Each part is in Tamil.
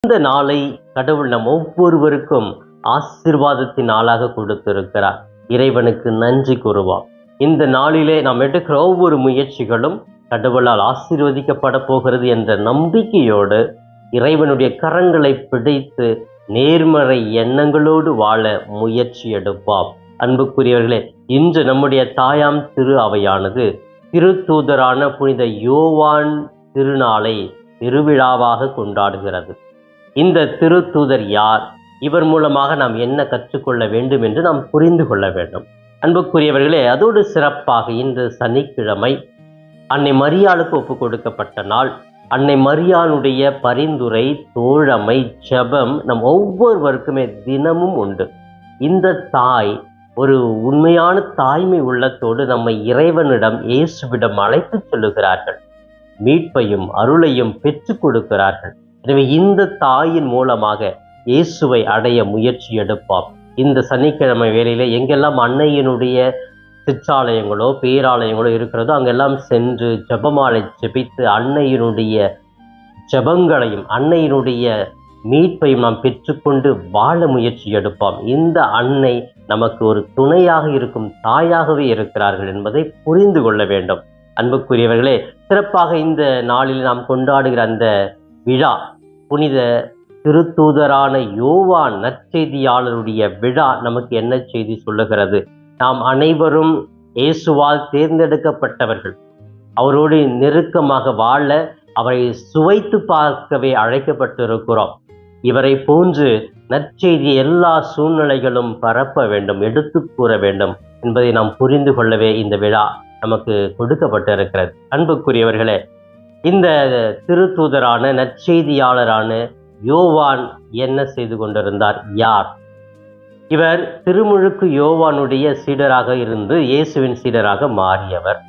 இந்த நாளை கடவுள் நம் ஒவ்வொருவருக்கும் ஆசீர்வாதத்தின் நாளாக கொடுத்திருக்கிறார். இறைவனுக்கு நன்றி கூறுவோம். இந்த நாளிலே நாம் எடுக்கிற ஒவ்வொரு முயற்சிகளும் கடவுளால் ஆசீர்வதிக்கப்பட போகிறது என்ற நம்பிக்கையோடு இறைவனுடைய கரங்களை பிடித்து நேர்மறை எண்ணங்களோடு வாழ முயற்சி எடுப்போம். அன்புக்குரியவர்களே, இன்று நம்முடைய தாயாம் திரு அவையானது திருத்தூதரான புனித யோவான் திருநாளை திருவிழாவாக கொண்டாடுகிறது. இந்த திருத்தூதர் யார்? இவர் மூலமாக நாம் என்ன கற்றுக்கொள்ள வேண்டும் என்று நாம் புரிந்து கொள்ள வேண்டும். அன்புக்குரியவர்களே, அதோடு சிறப்பாக இன்று சனிக்கிழமை அன்னை மரியாளுக்கு ஒப்பு கொடுக்கப்பட்ட நாள். அன்னை மரியாளுடைய பரிந்துரை, தோழமை, ஜெபம் நம் ஒவ்வொருவருக்குமே தினமும் உண்டு. இந்த தாய் ஒரு உண்மையான தாய்மை உள்ளத்தோடு நம்மை இறைவனிடம், இயேசுவிடம் அழைத்து செல்லுகிறார்கள். மீட்பையும் அருளையும் பெற்றுக் கொடுக்கிறார்கள். எனவே இந்த தாயின் மூலமாக இயேசுவை அடைய முயற்சி எடுப்போம். இந்த சனிக்கிழமை வேளையிலே எங்கெல்லாம் அன்னையினுடைய சிற்றாலயங்களோ பேராலயங்களோ இருக்கிறதோ அங்கெல்லாம் சென்று ஜெபமாலை ஜெபித்து அன்னையினுடைய ஜெபங்களையும் அன்னையினுடைய மீட்பையும் நாம் பெற்றுக்கொண்டு வாழ முயற்சி எடுப்போம். இந்த அன்னை நமக்கு ஒரு துணையாக இருக்கும் தாயாகவே இருக்கிறார்கள் என்பதை புரிந்து கொள்ள வேண்டும். அன்புக்குரியவர்களே, சிறப்பாக இந்த நாளில் நாம் கொண்டாடுகிற அந்த விழா புனித திருத்தூதரான யோவான் நற்செய்தியாளருடைய விழா நமக்கு என்ன செய்தி சொல்லுகிறது? நாம் அனைவரும் இயேசுவால் தேர்ந்தெடுக்கப்பட்டவர்கள். அவரோடு நெருக்கமாக வாழ, அவரை சுவைத்து பார்க்கவே அழைக்கப்பட்டிருக்கிறோம். இவரை போன்று நற்செய்தி எல்லா சூழ்நிலைகளும் பரப்ப வேண்டும், எடுத்து கூற வேண்டும் என்பதை நாம் புரிந்து கொள்ளவே இந்த விழா நமக்கு கொடுக்கப்பட்டிருக்கிறது. அன்புக்குரியவர்களே, இந்த திருத்தூதரான நற்செய்தியாளரான யோவான் என்ன செய்து கொண்டிருந்தார்? யார் இவர்? திருமுழுக்கு யோவானுடைய சீடராக இருந்து இயேசுவின் சீடராக மாறியவர்.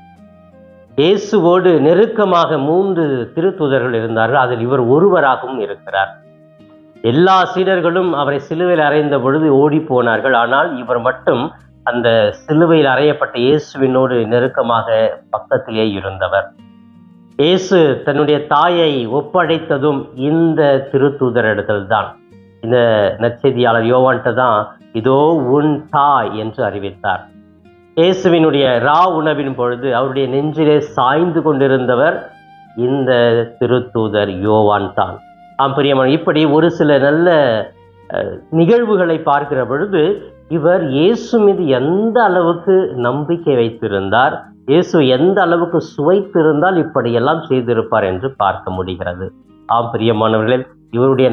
இயேசுவோடு நெருக்கமாக 3 திருத்தூதர்கள் இருந்தார்கள். அதில் இவர் ஒருவராகவும் இருக்கிறார். எல்லா சீடர்களும் அவரை சிலுவையில் அறைந்த பொழுது ஓடி போனார்கள். ஆனால் இவர் மட்டும் அந்த சிலுவையில் அறையப்பட்ட இயேசுவினோடு நெருக்கமாக பக்கத்திலே இருந்தவர். இயேசு தன்னுடைய தாயை ஒப்படைத்ததும் இந்த திருத்தூதரிடத்தில் தான். இந்த நற்செய்தியாளர் யோவான்கிட்ட தான் இதோ உன் தாய் என்று அறிவித்தார். இயேசுவினுடைய உணவின் பொழுது அவருடைய நெஞ்சிலே சாய்ந்து கொண்டிருந்தவர் இந்த திருத்தூதர் யோவான் தான். பிரியமான, இப்படி ஒரு சில நல்ல நிகழ்வுகளை பார்க்கிற பொழுது இவர் இயேசு மீது எந்த அளவுக்கு நம்பிக்கை வைத்திருந்தார், இயேசு எந்த அளவுக்கு சுவைத்திருந்தால் இப்படியெல்லாம் செய்திருப்பார் என்று பார்க்க முடிகிறது. பிரியமானவர்களே, இவருடைய